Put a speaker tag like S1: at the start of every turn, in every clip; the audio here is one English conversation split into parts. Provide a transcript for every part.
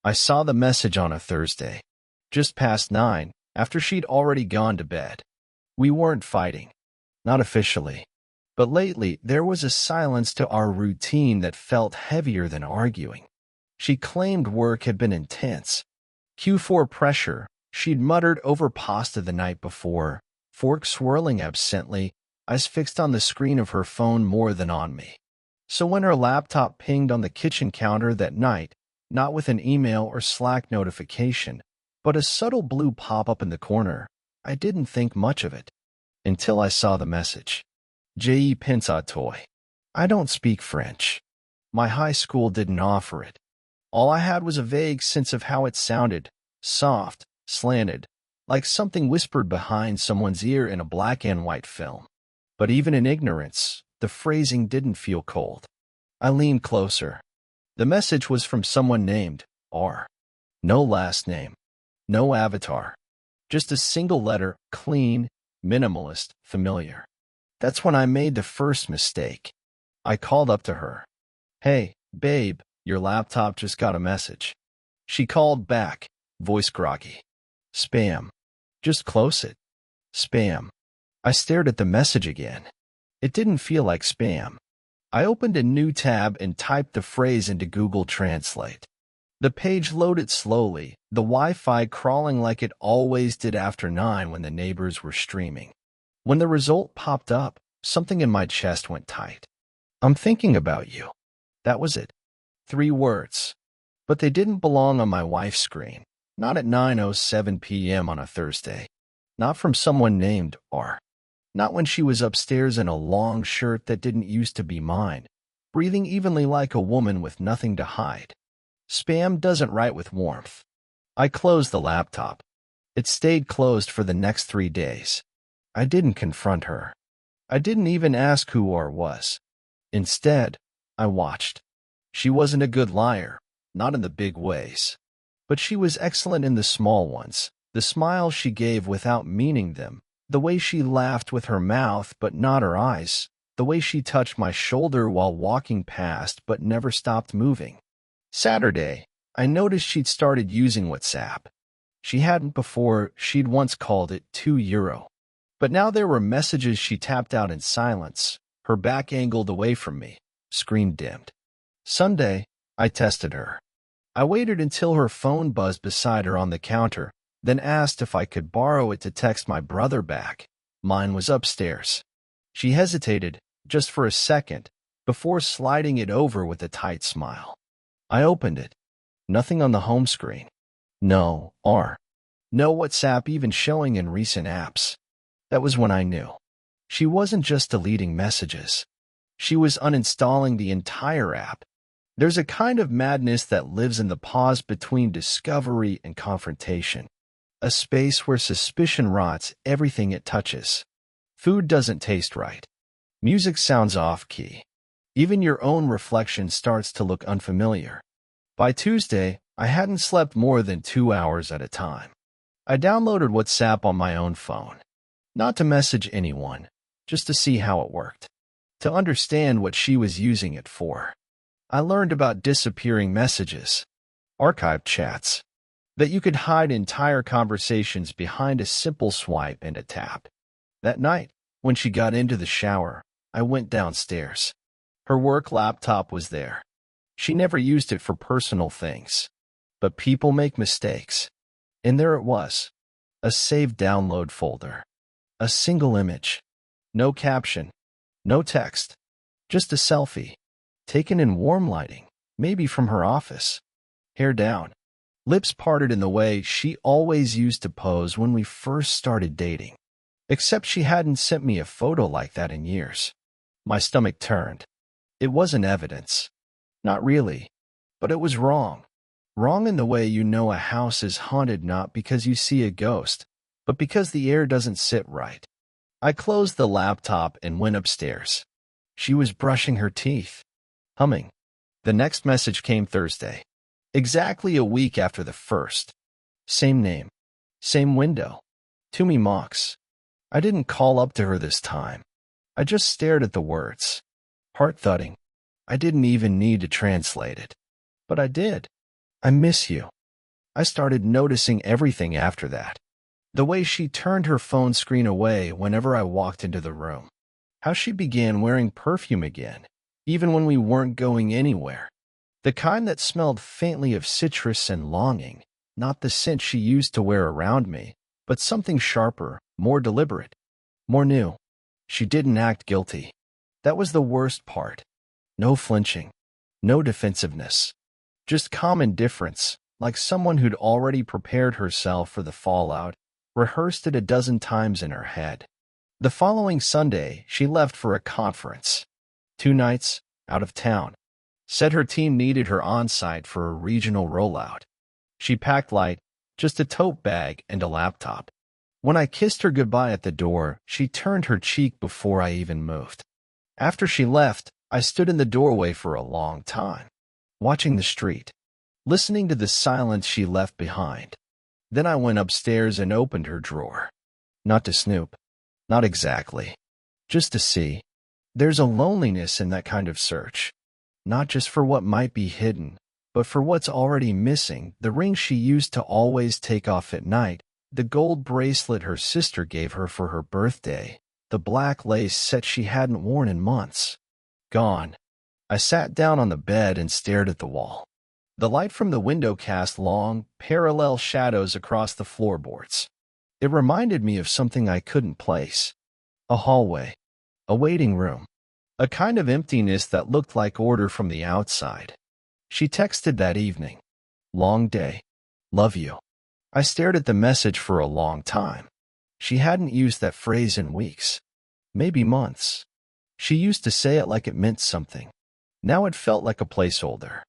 S1: I saw the message on a Thursday, just past 9, after she'd already gone to bed. We weren't fighting, not officially, but lately there was a silence to our routine that felt heavier than arguing. She claimed work had been intense. Q4 pressure, she'd muttered over pasta the night before, fork swirling absently, eyes fixed on the screen of her phone more than on me. So when her laptop pinged on the kitchen counter that night, not with an email or Slack notification, but a subtle blue pop-up in the corner, I didn't think much of it. Until I saw the message. Pense toy. I don't speak French. My high school didn't offer it. All I had was a vague sense of how it sounded, soft, slanted, like something whispered behind someone's ear in a black and white film. But even in ignorance, the phrasing didn't feel cold. I leaned closer. The message was from someone named R. No last name. No avatar. Just a single letter, clean, minimalist, familiar. That's when I made the first mistake. I called up to her. Hey, babe, your laptop just got a message. She called back, voice groggy. Spam. Just close it. Spam. I stared at the message again. It didn't feel like spam. I opened a new tab and typed the phrase into Google Translate. The page loaded slowly, the Wi-Fi crawling like it always did after 9 when the neighbors were streaming. When the result popped up, something in my chest went tight. I'm thinking about you. That was it. 3 words. But they didn't belong on my wife's screen. Not at 9:07 p.m. on a Thursday. Not from someone named R. Not when she was upstairs in a long shirt that didn't used to be mine, breathing evenly like a woman with nothing to hide. Spam doesn't write with warmth. I closed the laptop. It stayed closed for the next 3 days. I didn't confront her. I didn't even ask who R was. Instead, I watched. She wasn't a good liar, not in the big ways. But she was excellent in the small ones, the smiles she gave without meaning them, the way she laughed with her mouth but not her eyes, the way she touched my shoulder while walking past but never stopped moving. Saturday, I noticed she'd started using WhatsApp. She hadn't before. She'd once called it €2. But now there were messages she tapped out in silence, her back angled away from me, screen dimmed. Sunday, I tested her. I waited until her phone buzzed beside her on the counter, then asked if I could borrow it to text my brother back. Mine was upstairs. She hesitated, just for a second, before sliding it over with a tight smile. I opened it. Nothing on the home screen. No R. No WhatsApp even showing in recent apps. That was when I knew. She wasn't just deleting messages. She was uninstalling the entire app. There's a kind of madness that lives in the pause between discovery and confrontation. A space where suspicion rots everything it touches. Food doesn't taste right. Music sounds off-key. Even your own reflection starts to look unfamiliar. By Tuesday, I hadn't slept more than 2 hours at a time. I downloaded WhatsApp on my own phone. Not to message anyone, just to see how it worked. To understand what she was using it for. I learned about disappearing messages, archived chats, that you could hide entire conversations behind a simple swipe and a tap. That night, when she got into the shower, I went downstairs. Her work laptop was there. She never used it for personal things. But people make mistakes. And there it was. A saved download folder. A single image. No caption. No text. Just a selfie. Taken in warm lighting, maybe from her office. Hair down. Lips parted in the way she always used to pose when we first started dating. Except she hadn't sent me a photo like that in years. My stomach turned. It wasn't evidence. Not really. But it was wrong. Wrong in the way you know a house is haunted not because you see a ghost, but because the air doesn't sit right. I closed the laptop and went upstairs. She was brushing her teeth. Humming. The next message came Thursday. Exactly a week after the first. Same name. Same window. To me mocks. I didn't call up to her this time. I just stared at the words. Heart thudding. I didn't even need to translate it. But I did. I miss you. I started noticing everything after that. The way she turned her phone screen away whenever I walked into the room. How she began wearing perfume again, even when we weren't going anywhere. The kind that smelled faintly of citrus and longing, not the scent she used to wear around me, but something sharper, more deliberate, more new. She didn't act guilty. That was the worst part. No flinching, no defensiveness, just calm indifference, like someone who'd already prepared herself for the fallout, rehearsed it a dozen times in her head. The following Sunday, she left for a conference. 2 nights, out of town. Said her team needed her on-site for a regional rollout. She packed light, just a tote bag and a laptop. When I kissed her goodbye at the door, she turned her cheek before I even moved. After she left, I stood in the doorway for a long time, watching the street, listening to the silence she left behind. Then I went upstairs and opened her drawer. Not to snoop. Not exactly. Just to see. There's a loneliness in that kind of search. Not just for what might be hidden, but for what's already missing. The ring she used to always take off at night, the gold bracelet her sister gave her for her birthday, the black lace set she hadn't worn in months. Gone. I sat down on the bed and stared at the wall. The light from the window cast long, parallel shadows across the floorboards. It reminded me of something I couldn't place. A hallway. A waiting room. A kind of emptiness that looked like order from the outside. She texted that evening. Long day. Love you. I stared at the message for a long time. She hadn't used that phrase in weeks. Maybe months. She used to say it like it meant something. Now it felt like a placeholder.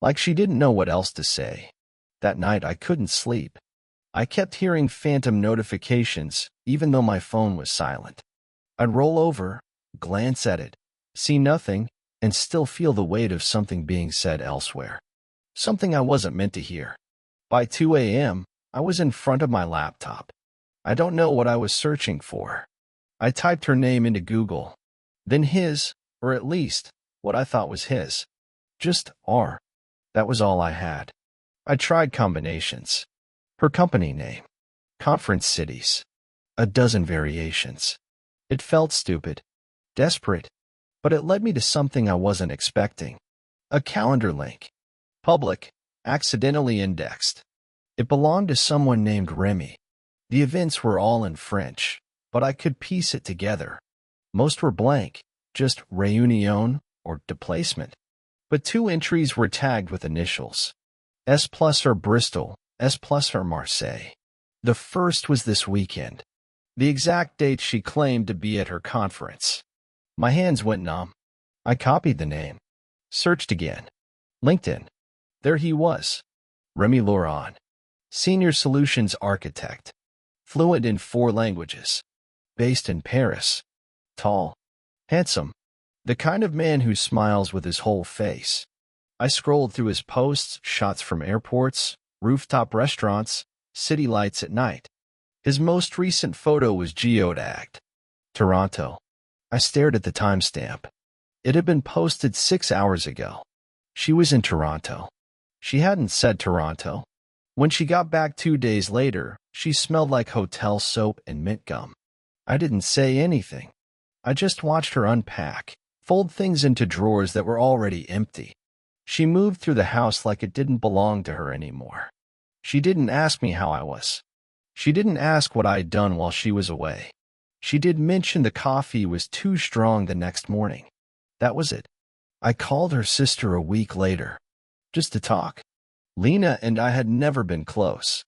S1: Like she didn't know what else to say. That night I couldn't sleep. I kept hearing phantom notifications, even though my phone was silent. I'd roll over, glance at it, see nothing, and still feel the weight of something being said elsewhere. Something I wasn't meant to hear. By 2 a.m., I was in front of my laptop. I don't know what I was searching for. I typed her name into Google. Then his, or at least, what I thought was his. Just R. That was all I had. I tried combinations. Her company name. Conference cities. A dozen variations. It felt stupid. Desperate. But it led me to something I wasn't expecting. A calendar link. Public. Accidentally indexed. It belonged to someone named Remy. The events were all in French, but I could piece it together. Most were blank, just réunion or déplacement. But 2 entries were tagged with initials. S plus or Bristol, S plus or Marseille. The first was this weekend. The exact date she claimed to be at her conference. My hands went numb. I copied the name. Searched again. LinkedIn. There he was. Remy Laurent. Senior Solutions Architect. Fluent in 4 languages. Based in Paris. Tall. Handsome. The kind of man who smiles with his whole face. I scrolled through his posts, shots from airports, rooftop restaurants, city lights at night. His most recent photo was geotagged. Toronto. I stared at the timestamp. It had been posted 6 hours ago. She was in Toronto. She hadn't said Toronto. When she got back 2 days later, she smelled like hotel soap and mint gum. I didn't say anything. I just watched her unpack, fold things into drawers that were already empty. She moved through the house like it didn't belong to her anymore. She didn't ask me how I was. She didn't ask what I'd done while she was away. She did mention the coffee was too strong the next morning. That was it. I called her sister a week later, just to talk. Lena and I had never been close,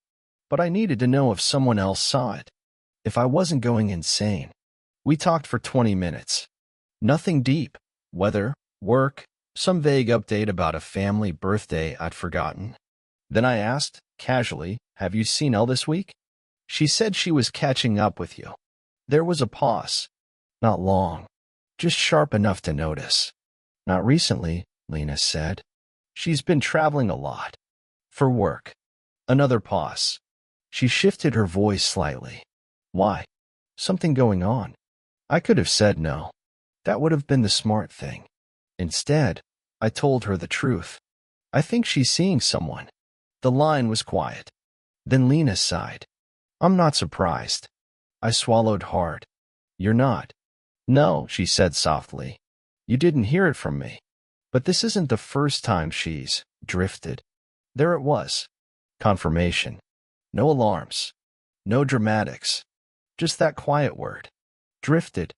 S1: but I needed to know if someone else saw it, if I wasn't going insane. We talked for 20 minutes. Nothing deep. Weather, work, some vague update about a family birthday I'd forgotten. Then I asked, casually, "Have you seen Elle this week?" She said she was catching up with you. There was a pause. Not long. Just sharp enough to notice. Not recently, Lena said. She's been traveling a lot. For work. Another pause. She shifted her voice slightly. Why? Something going on. I could have said no. That would have been the smart thing. Instead, I told her the truth. I think she's seeing someone. The line was quiet. Then Lena sighed. I'm not surprised. I swallowed hard. You're not? No, she said softly. You didn't hear it from me. But this isn't the first time she's drifted. There it was. Confirmation. No alarms. No dramatics. Just that quiet word. Drifted.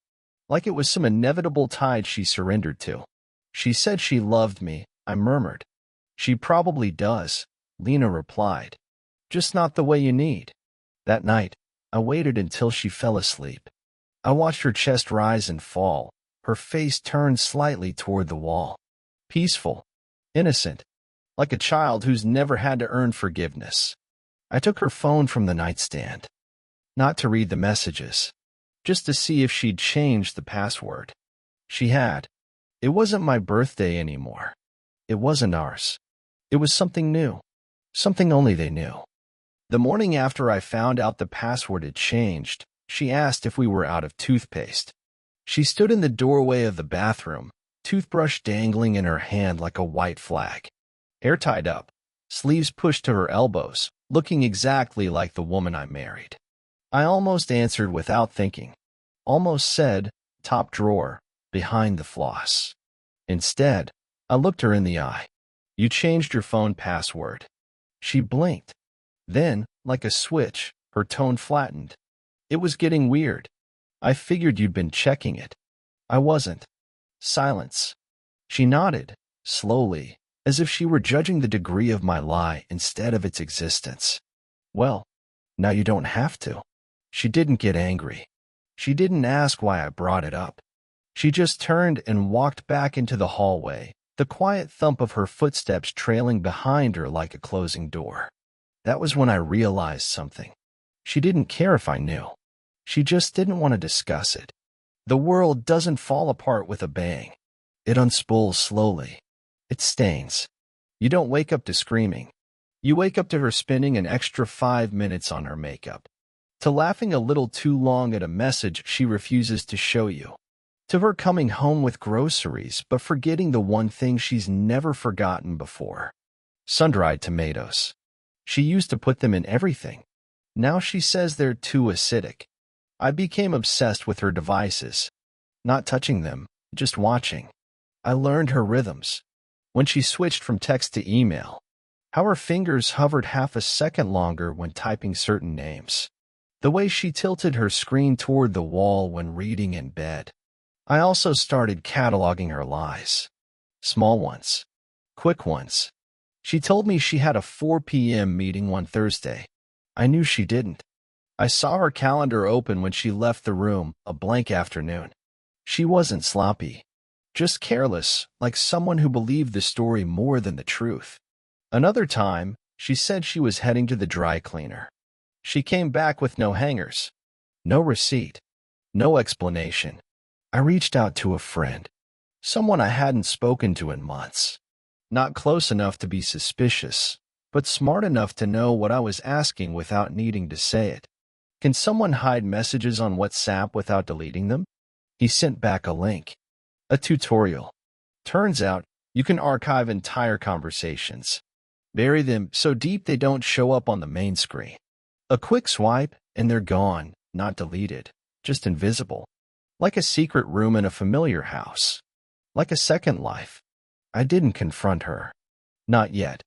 S1: Like it was some inevitable tide she surrendered to. She said she loved me, I murmured. She probably does, Lena replied. Just not the way you need. That night, I waited until she fell asleep. I watched her chest rise and fall, her face turned slightly toward the wall. Peaceful. Innocent. Like a child who's never had to earn forgiveness. I took her phone from the nightstand. Not to read the messages. Just to see if she'd changed the password. She had. It wasn't my birthday anymore. It wasn't ours. It was something new. Something only they knew. The morning after I found out the password had changed, she asked if we were out of toothpaste. She stood in the doorway of the bathroom, toothbrush dangling in her hand like a white flag. Hair tied up, sleeves pushed to her elbows, looking exactly like the woman I married. I almost answered without thinking. Almost said, top drawer, behind the floss. Instead, I looked her in the eye. You changed your phone password. She blinked. Then, like a switch, her tone flattened. It was getting weird. I figured you'd been checking it. I wasn't. Silence. She nodded, slowly, as if she were judging the degree of my lie instead of its existence. Well, now you don't have to. She didn't get angry. She didn't ask why I brought it up. She just turned and walked back into the hallway, the quiet thump of her footsteps trailing behind her like a closing door. That was when I realized something. She didn't care if I knew. She just didn't want to discuss it. The world doesn't fall apart with a bang. It unspools slowly. It stains. You don't wake up to screaming. You wake up to her spending an extra 5 minutes on her makeup. To laughing a little too long at a message she refuses to show you. To her coming home with groceries but forgetting the one thing she's never forgotten before. Sun-dried tomatoes. She used to put them in everything. Now she says they're too acidic. I became obsessed with her devices. Not touching them, just watching. I learned her rhythms. When she switched from text to email. How her fingers hovered half a second longer when typing certain names. The way she tilted her screen toward the wall when reading in bed. I also started cataloging her lies. Small ones. Quick ones. She told me she had a 4 p.m. meeting one Thursday. I knew she didn't. I saw her calendar open when she left the room, a blank afternoon. She wasn't sloppy. Just careless, like someone who believed the story more than the truth. Another time, she said she was heading to the dry cleaner. She came back with no hangers. No receipt. No explanation. I reached out to a friend. Someone I hadn't spoken to in months. Not close enough to be suspicious, but smart enough to know what I was asking without needing to say it. Can someone hide messages on WhatsApp without deleting them? He sent back a link. A tutorial. Turns out, you can archive entire conversations. Bury them so deep they don't show up on the main screen. A quick swipe, and they're gone, not deleted, just invisible. Like a secret room in a familiar house. Like a second life. I didn't confront her. Not yet.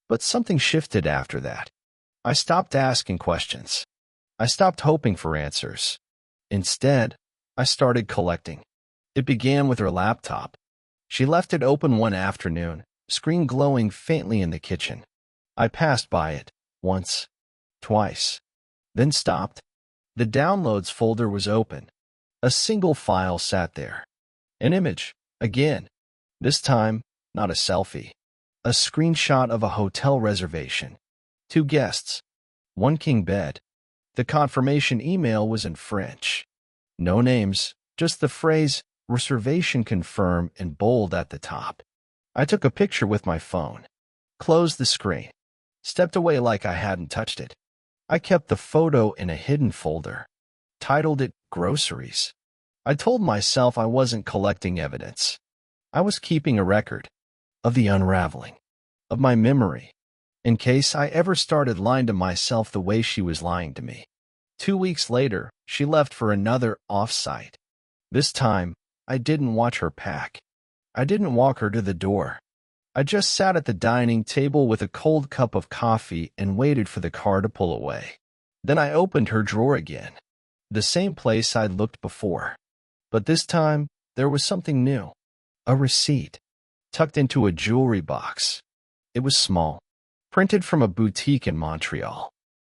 S1: But something shifted after that. I stopped asking questions. I stopped hoping for answers. Instead, I started collecting. It began with her laptop. She left it open one afternoon, screen glowing faintly in the kitchen. I passed by it, once, twice, then stopped. The downloads folder was open. A single file sat there. An image, again. This time, not a selfie. A screenshot of a hotel reservation. 2 guests. 1 king bed. The confirmation email was in French. No names, just the phrase, reservation confirmed in bold at the top. I took a picture with my phone. Closed the screen. Stepped away like I hadn't touched it. I kept the photo in a hidden folder. Titled it Groceries. I told myself I wasn't collecting evidence. I was keeping a record. Of the unraveling. Of my memory. in case I ever started lying to myself the way she was lying to me. 2 weeks later, she left for another off-site. This time, I didn't watch her pack. I didn't walk her to the door. I just sat at the dining table with a cold cup of coffee and waited for the car to pull away. Then I opened her drawer again. The same place I'd looked before. But this time, there was something new. A receipt, tucked into a jewelry box. It was small, printed from a boutique in Montreal.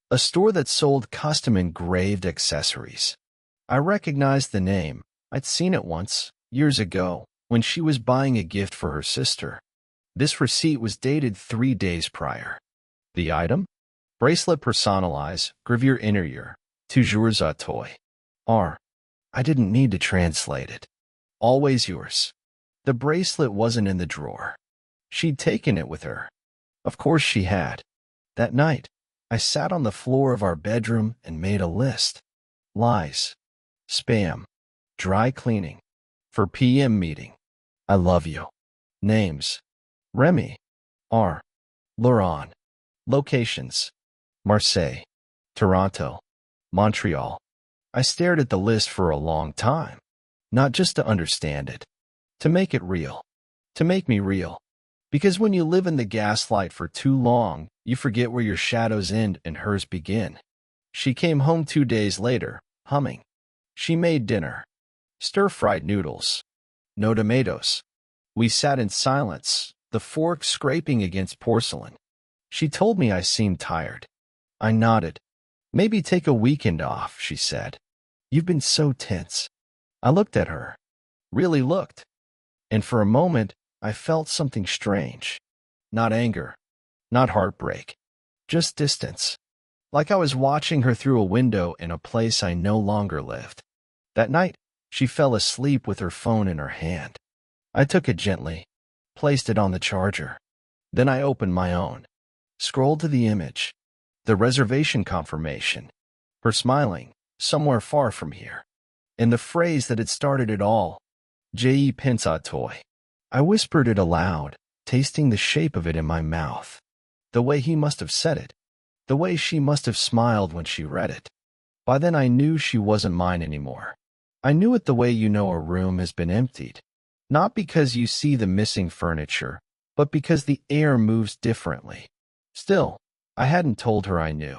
S1: A store that sold custom engraved accessories. I recognized the name. I'd seen it once, years ago, when she was buying a gift for her sister. This receipt was dated 3 days prior. The item? Bracelet personnalisé, gravure intérieur, toujours à toi. I didn't need to translate it. Always yours. The bracelet wasn't in the drawer. She'd taken it with her. Of course she had. That night, I sat on the floor of our bedroom and made a list. Lies. Spam. Dry cleaning. For PM meeting. I love you. Names. Remy. R. Laurent. Locations. Marseille. Toronto. Montreal. I stared at the list for a long time. Not just to understand it. To make it real. To make me real. Because when you live in the gaslight for too long, you forget where your shadows end and hers begin. She came home 2 days later, humming. She made dinner. Stir-fried noodles. No tomatoes. We sat in silence, the fork scraping against porcelain. She told me I seemed tired. I nodded. Maybe take a weekend off, she said. You've been so tense. I looked at her. Really looked. And for a moment, I felt something strange. Not anger. Not heartbreak. Just distance. Like I was watching her through a window in a place I no longer lived. That night, she fell asleep with her phone in her hand. I took it gently, placed it on the charger. Then I opened my own. Scrolled to the image. The reservation confirmation. Her smiling, somewhere far from here. And the phrase that had started it all. Je pense à toi. I whispered it aloud, tasting the shape of it in my mouth. The way he must have said it. The way she must have smiled when she read it. By then I knew she wasn't mine anymore. I knew it the way you know a room has been emptied. Not because you see the missing furniture, but because the air moves differently. Still, I hadn't told her I knew.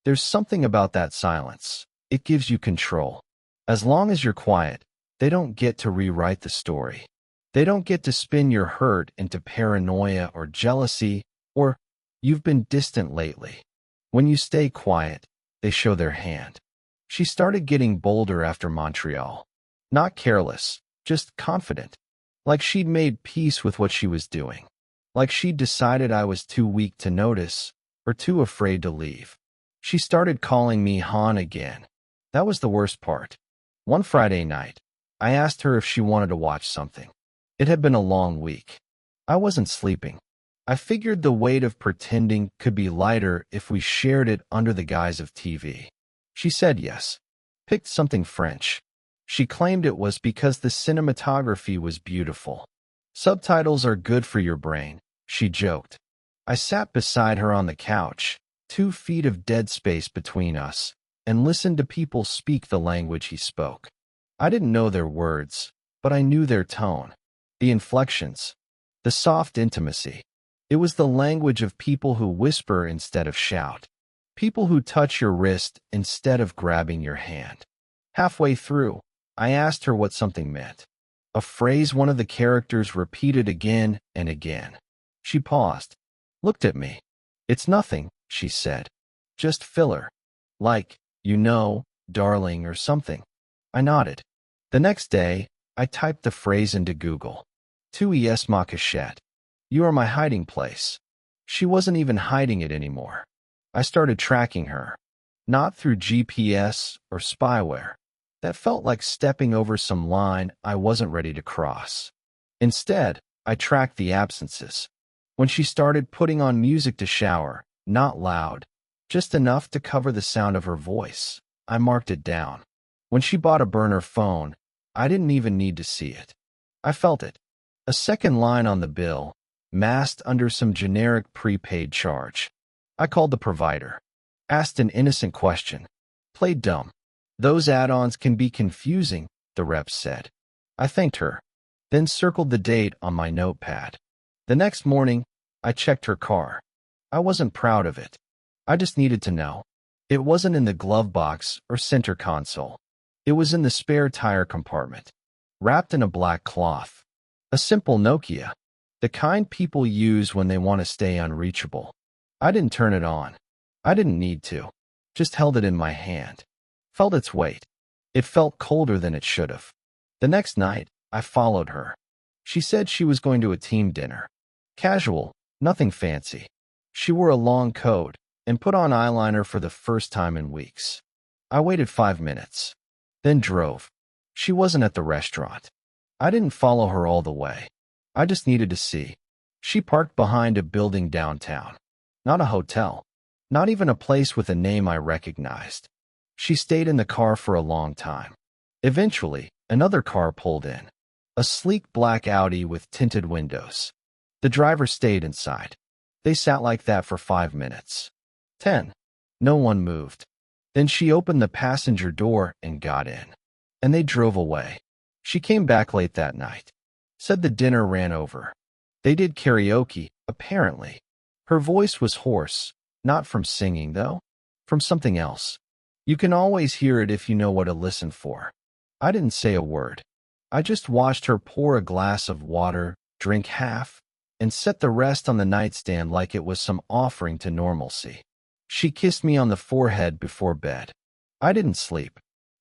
S1: There's something about that silence. It gives you control. As long as you're quiet, they don't get to rewrite the story. They don't get to spin your hurt into paranoia or jealousy or, you've been distant lately. When you stay quiet, they show their hand. She started getting bolder after Montreal. Not careless, just confident. Like she'd made peace with what she was doing. Like she'd decided I was too weak to notice or too afraid to leave. She started calling me Han again. That was the worst part. One Friday night, I asked her if she wanted to watch something. It had been a long week. I wasn't sleeping. I figured the weight of pretending could be lighter if we shared it under the guise of TV. She said yes. Picked something French. She claimed it was because the cinematography was beautiful. Subtitles are good for your brain, she joked. I sat beside her on the couch, 2 feet of dead space between us, and listened to people speak the language he spoke. I didn't know their words, but I knew their tone. The inflections, the soft intimacy. It was the language of people who whisper instead of shout. People who touch your wrist instead of grabbing your hand. Halfway through, I asked her what something meant. A phrase one of the characters repeated again and again. She paused, looked at me. It's nothing, she said. Just filler. Like, you know, darling or something. I nodded. The next day, I typed the phrase into Google. Tu es ma cachette. You are my hiding place. She wasn't even hiding it anymore. I started tracking her. Not through GPS or spyware. That felt like stepping over some line I wasn't ready to cross. Instead, I tracked the absences. When she started putting on music to shower, not loud, just enough to cover the sound of her voice, I marked it down. When she bought a burner phone, I didn't even need to see it. I felt it. A second line on the bill, masked under some generic prepaid charge. I called the provider, asked an innocent question, played dumb. Those add-ons can be confusing, the rep said. I thanked her, then circled the date on my notepad. The next morning, I checked her car. I wasn't proud of it. I just needed to know. It wasn't in the glove box or center console. It was in the spare tire compartment, wrapped in a black cloth. A simple Nokia, the kind people use when they want to stay unreachable. I didn't turn it on. I didn't need to. Just held it in my hand. Felt its weight. It felt colder than it should have. The next night, I followed her. She said she was going to a team dinner. Casual, nothing fancy. She wore a long coat and put on eyeliner for the first time in weeks. I waited 5 minutes, then drove. She wasn't at the restaurant. I didn't follow her all the way. I just needed to see. She parked behind a building downtown. Not a hotel. Not even a place with a name I recognized. She stayed in the car for a long time. Eventually, another car pulled in. A sleek black Audi with tinted windows. The driver stayed inside. They sat like that for 5 minutes. 10. No one moved. Then she opened the passenger door and got in. And they drove away. She came back late that night. Said the dinner ran over. They did karaoke, apparently. Her voice was hoarse, not from singing, though. From something else. You can always hear it if you know what to listen for. I didn't say a word. I just watched her pour a glass of water, drink half, and set the rest on the nightstand like it was some offering to normalcy. She kissed me on the forehead before bed. I didn't sleep.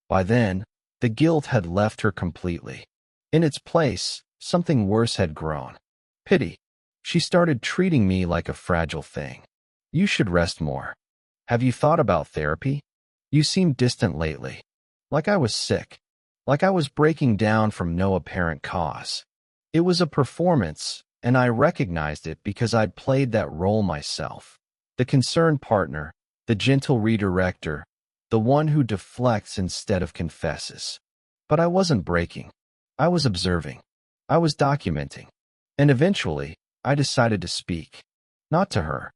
S1: By then, the guilt had left her completely. In its place, something worse had grown. Pity. She started treating me like a fragile thing. You should rest more. Have you thought about therapy? You seem distant lately. Like I was sick. Like I was breaking down from no apparent cause. It was a performance, and I recognized it because I'd played that role myself. The concerned partner, the gentle redirector, the one who deflects instead of confesses. But I wasn't breaking. I was observing. I was documenting. And eventually, I decided to speak. Not to her.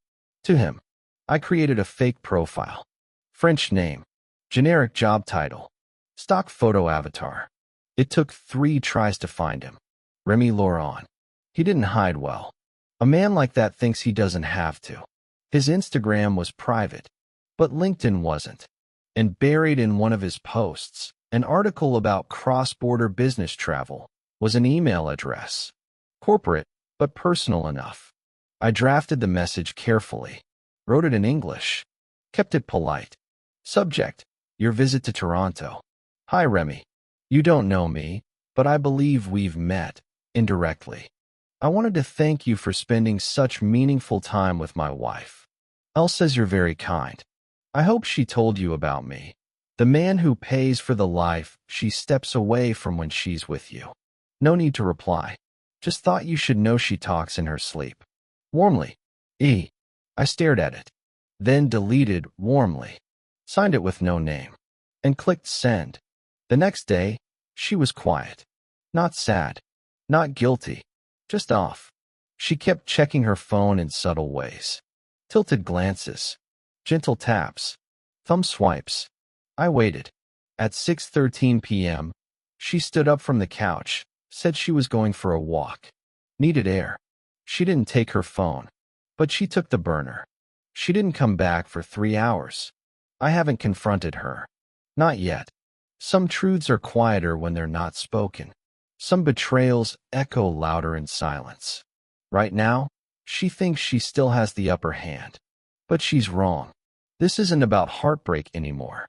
S1: To him. I created a fake profile. French name. Generic job title. Stock photo avatar. It took 3 tries to find him. Remy Laurent. He didn't hide well. A man like that thinks he doesn't have to. His Instagram was private, but LinkedIn wasn't. And buried in one of his posts, an article about cross-border business travel, was an email address. Corporate, but personal enough. I drafted the message carefully, wrote it in English, kept it polite. Subject, your visit to Toronto. Hi, Remy. You don't know me, but I believe we've met, indirectly. I wanted to thank you for spending such meaningful time with my wife. Elle says you're very kind. I hope she told you about me. The man who pays for the life she steps away from when she's with you. No need to reply. Just thought you should know she talks in her sleep. Warmly. E. I stared at it. Then deleted warmly. Signed it with no name. And clicked send. The next day, she was quiet. Not sad. Not guilty. Just off. She kept checking her phone in subtle ways. Tilted glances. Gentle taps. Thumb swipes. I waited. At 6:13 p.m., she stood up from the couch, said she was going for a walk. Needed air. She didn't take her phone, but she took the burner. She didn't come back for 3 hours. I haven't confronted her. Not yet. Some truths are quieter when they're not spoken. Some betrayals echo louder in silence. Right now, she thinks she still has the upper hand. But she's wrong. This isn't about heartbreak anymore.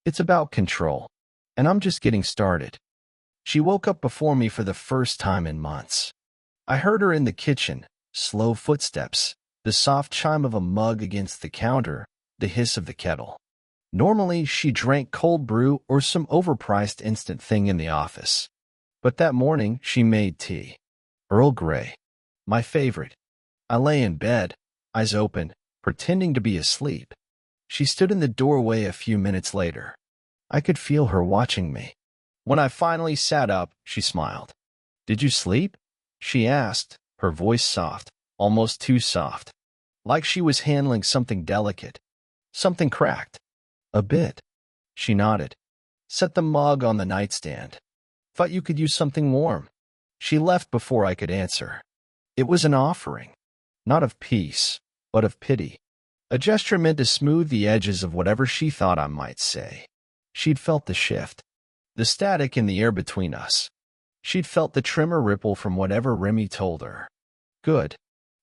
S1: It's about control. And I'm just getting started. She woke up before me for the first time in months. I heard her in the kitchen, slow footsteps, the soft chime of a mug against the counter, the hiss of the kettle. Normally, she drank cold brew or some overpriced instant thing in the office. But that morning, she made tea. Earl Grey. My favorite. I lay in bed, eyes open, pretending to be asleep. She stood in the doorway a few minutes later. I could feel her watching me. When I finally sat up, she smiled. Did you sleep? She asked, her voice soft. almost too soft, like she was handling something delicate. Something cracked. A bit. She nodded. Set the mug on the nightstand. Thought you could use something warm. She left before I could answer. It was an offering, not of peace, but of pity. A gesture meant to smooth the edges of whatever she thought I might say. She'd felt the shift, the static in the air between us. She'd felt the tremor ripple from whatever Remy told her. Good.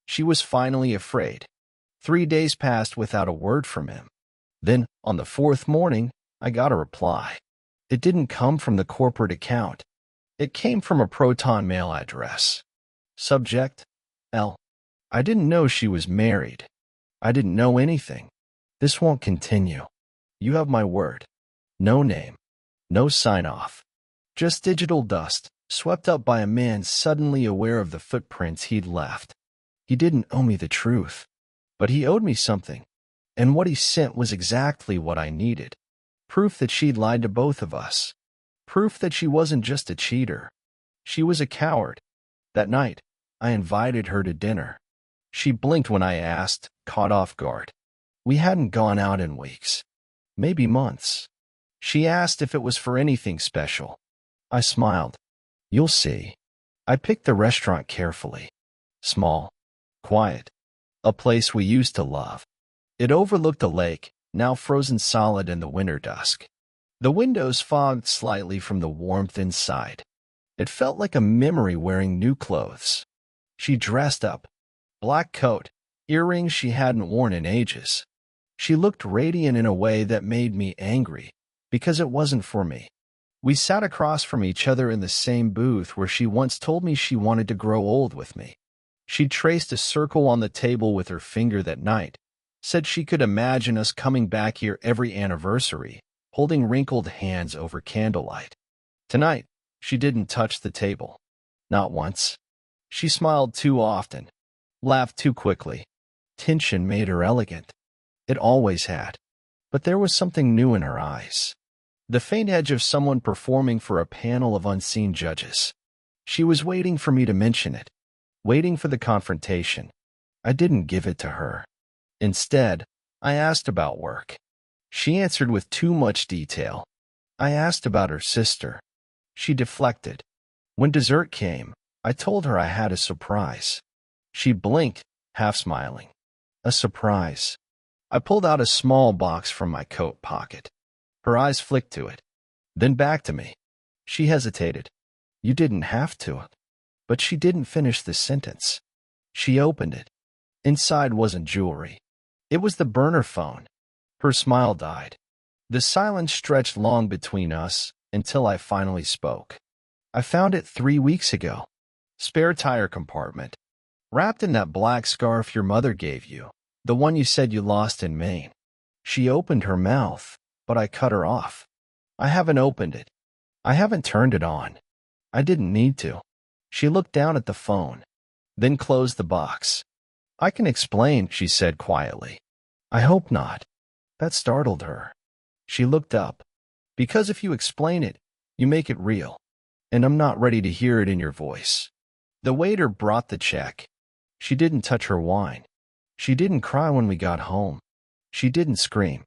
S1: She was finally afraid. 3 days passed without a word from him. Then, on the 4th morning, I got a reply. It didn't come from the corporate account. It came from a Proton mail address. Subject: L. I didn't know she was married. I didn't know anything. This won't continue. You have my word. No name. No sign-off. Just digital dust, swept up by a man suddenly aware of the footprints he'd left. He didn't owe me the truth, but he owed me something, and what he sent was exactly what I needed. Proof that she'd lied to both of us. Proof that she wasn't just a cheater. She was a coward. That night, I invited her to dinner. She blinked when I asked, caught off guard. We hadn't gone out in weeks. Maybe months. She asked if it was for anything special. I smiled. You'll see. I picked the restaurant carefully. Small. Quiet. A place we used to love. It overlooked a lake, now frozen solid in the winter dusk. The windows fogged slightly from the warmth inside. It felt like a memory wearing new clothes. She dressed up. Black coat, earrings she hadn't worn in ages. She looked radiant in a way that made me angry, because it wasn't for me. We sat across from each other in the same booth where she once told me she wanted to grow old with me. She traced a circle on the table with her finger that night, said she could imagine us coming back here every anniversary, holding wrinkled hands over candlelight. Tonight, she didn't touch the table. Not once. She smiled too often, laughed too quickly. Tension made her elegant. It always had. But there was something new in her eyes. The faint edge of someone performing for a panel of unseen judges. She was waiting for me to mention it, waiting for the confrontation. I didn't give it to her. Instead, I asked about work. She answered with too much detail. I asked about her sister. She deflected. When dessert came, I told her I had a surprise. She blinked, half smiling. A surprise. I pulled out a small box from my coat pocket. Her eyes flicked to it, then back to me. She hesitated. You didn't have to. But she didn't finish the sentence. She opened it. Inside wasn't jewelry. It was the burner phone. Her smile died. The silence stretched long between us until I finally spoke. I found it 3 weeks ago. Spare tire compartment. Wrapped in that black scarf your mother gave you, the one you said you lost in Maine. She opened her mouth, but I cut her off. I haven't opened it. I haven't turned it on. I didn't need to. She looked down at the phone, then closed the box. I can explain, she said quietly. I hope not. That startled her. She looked up. Because if you explain it, you make it real. And I'm not ready to hear it in your voice. The waiter brought the check. She didn't touch her wine. She didn't cry when we got home. She didn't scream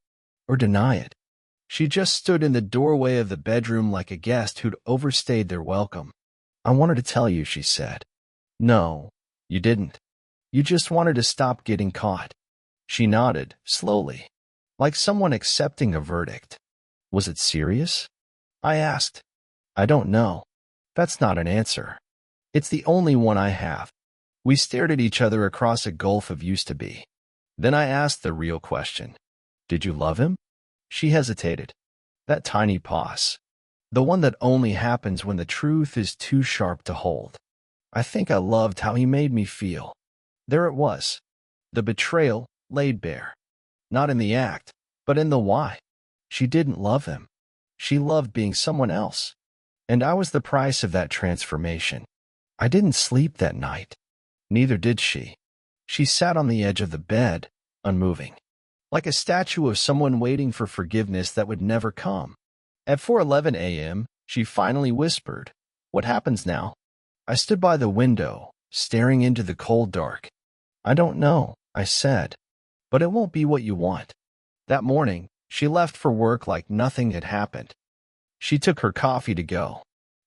S1: or deny it. She just stood in the doorway of the bedroom like a guest who'd overstayed their welcome. I wanted to tell you, she said. No, you didn't. You just wanted to stop getting caught. She nodded, slowly, like someone accepting a verdict. Was it serious? I asked. I don't know. That's not an answer. It's the only one I have. We stared at each other across a gulf of used to be. Then I asked the real question. Did you love him? She hesitated. That tiny pause. The one that only happens when the truth is too sharp to hold. I think I loved how he made me feel. There it was. The betrayal laid bare. Not in the act, but in the why. She didn't love him. She loved being someone else. And I was the price of that transformation. I didn't sleep that night. Neither did she. She sat on the edge of the bed, unmoving, like a statue of someone waiting for forgiveness that would never come. At 4:11 a.m., she finally whispered, "What happens now?" I stood by the window, staring into the cold dark. I don't know, I said, but it won't be what you want. That morning, she left for work like nothing had happened. She took her coffee to go.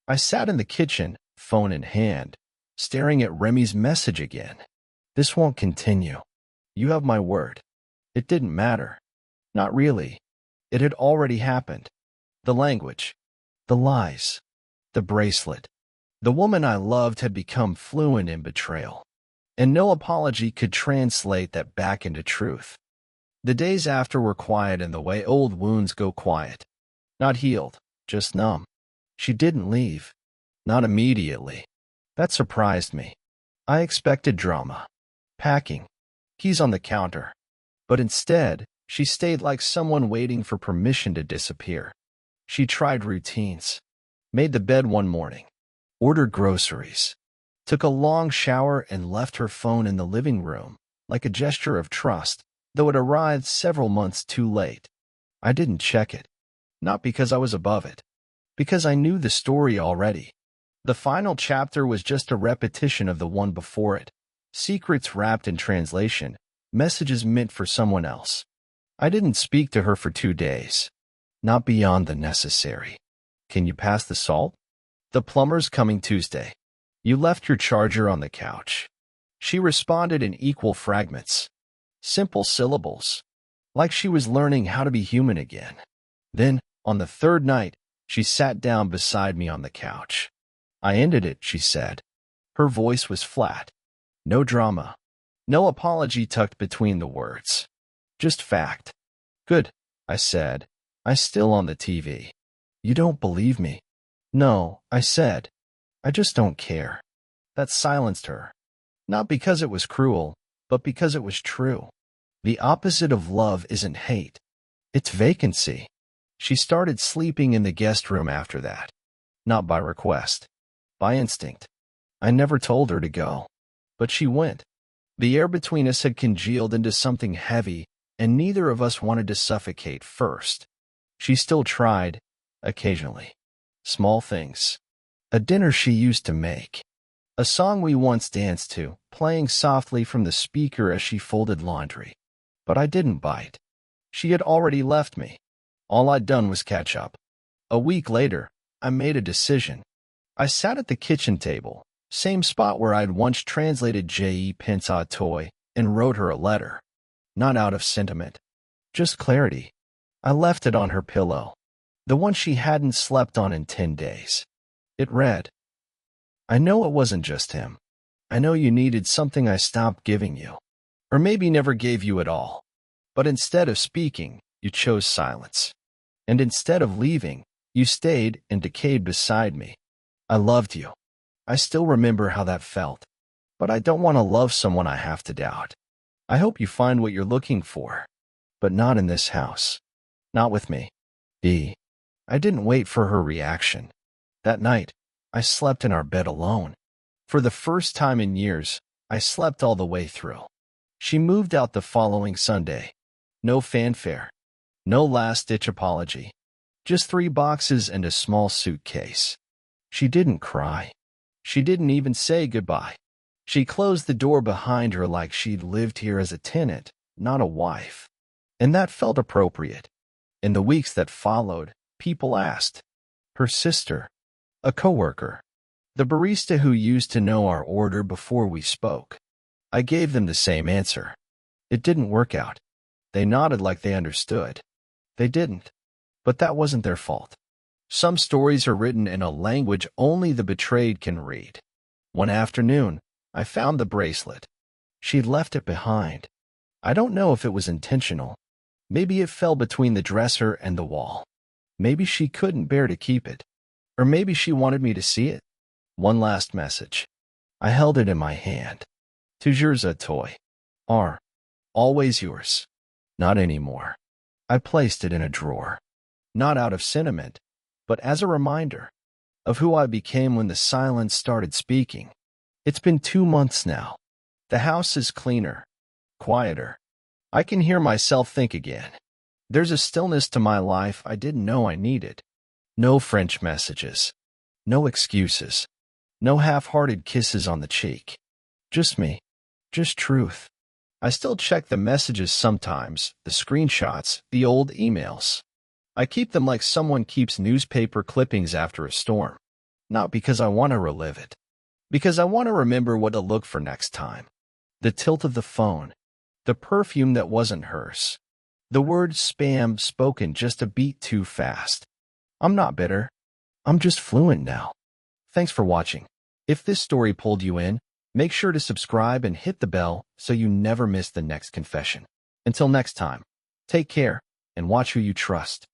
S1: I sat in the kitchen, phone in hand, staring at Remy's message again. This won't continue. You have my word. It didn't matter. Not really. It had already happened. The language, the lies, the bracelet. The woman I loved had become fluent in betrayal, and no apology could translate that back into truth. The days after were quiet in the way old wounds go quiet. Not healed, just numb. She didn't leave. Not immediately. That surprised me. I expected drama. Packing. Keys on the counter. But instead, she stayed like someone waiting for permission to disappear. She tried routines. Made the bed one morning. Ordered groceries. Took a long shower and left her phone in the living room, like a gesture of trust, though it arrived several months too late. I didn't check it. Not because I was above it. Because I knew the story already. The final chapter was just a repetition of the one before it. Secrets wrapped in translation. Messages meant for someone else. I didn't speak to her for 2 days. Not beyond the necessary. Can you pass the salt? The plumber's coming Tuesday. You left your charger on the couch. She responded in equal fragments. Simple syllables. Like she was learning how to be human again. Then, on the 3rd night, she sat down beside me on the couch. I ended it, she said. Her voice was flat. No drama. No apology tucked between the words. Just fact. Good, I said. I still on the TV. You don't believe me? No, I said. I just don't care. That silenced her. Not because it was cruel, but because it was true. The opposite of love isn't hate. It's vacancy. She started sleeping in the guest room after that. Not by request. By instinct. I never told her to go. But she went. The air between us had congealed into something heavy, and neither of us wanted to suffocate first. She still tried, occasionally. Small things. A dinner she used to make. A song we once danced to, playing softly from the speaker as she folded laundry. But I didn't bite. She had already left me. All I'd done was catch up. A week later, I made a decision. I sat at the kitchen table, same spot where I'd once translated Pense toy, and wrote her a letter. Not out of sentiment. Just clarity. I left it on her pillow. The one she hadn't slept on in 10 days. It read, I know it wasn't just him. I know you needed something I stopped giving you. Or maybe never gave you at all. But instead of speaking, you chose silence. And instead of leaving, you stayed and decayed beside me. I loved you. I still remember how that felt. But I don't want to love someone I have to doubt. I hope you find what you're looking for. But not in this house. Not with me. B. I didn't wait for her reaction. That night, I slept in our bed alone. For the first time in years, I slept all the way through. She moved out the following Sunday. No fanfare. No last-ditch apology. Just 3 boxes and a small suitcase. She didn't cry. She didn't even say goodbye. She closed the door behind her like she'd lived here as a tenant, not a wife. And that felt appropriate. In the weeks that followed, people asked. Her sister. A coworker. The barista who used to know our order before we spoke. I gave them the same answer. It didn't work out. They nodded like they understood. They didn't. But that wasn't their fault. Some stories are written in a language only the betrayed can read. One afternoon, I found the bracelet. She'd left it behind. I don't know if it was intentional. Maybe it fell between the dresser and the wall. Maybe she couldn't bear to keep it. Or maybe she wanted me to see it. One last message. I held it in my hand. Toujours a toy. R. Always yours. Not anymore. I placed it in a drawer. Not out of sentiment, but as a reminder of who I became when the silence started speaking. It's been 2 months now. The house is cleaner, quieter. I can hear myself think again. There's a stillness to my life I didn't know I needed. No French messages. No excuses. No half-hearted kisses on the cheek. Just me. Just truth. I still check the messages sometimes, the screenshots, the old emails. I keep them like someone keeps newspaper clippings after a storm. Not because I want to relive it. Because I want to remember what to look for next time. The tilt of the phone. The perfume that wasn't hers. The word spam spoken just a beat too fast. I'm not bitter. I'm just fluent now. Thanks for watching. If this story pulled you in, make sure to subscribe and hit the bell so you never miss the next confession. Until next time, take care and watch who you trust.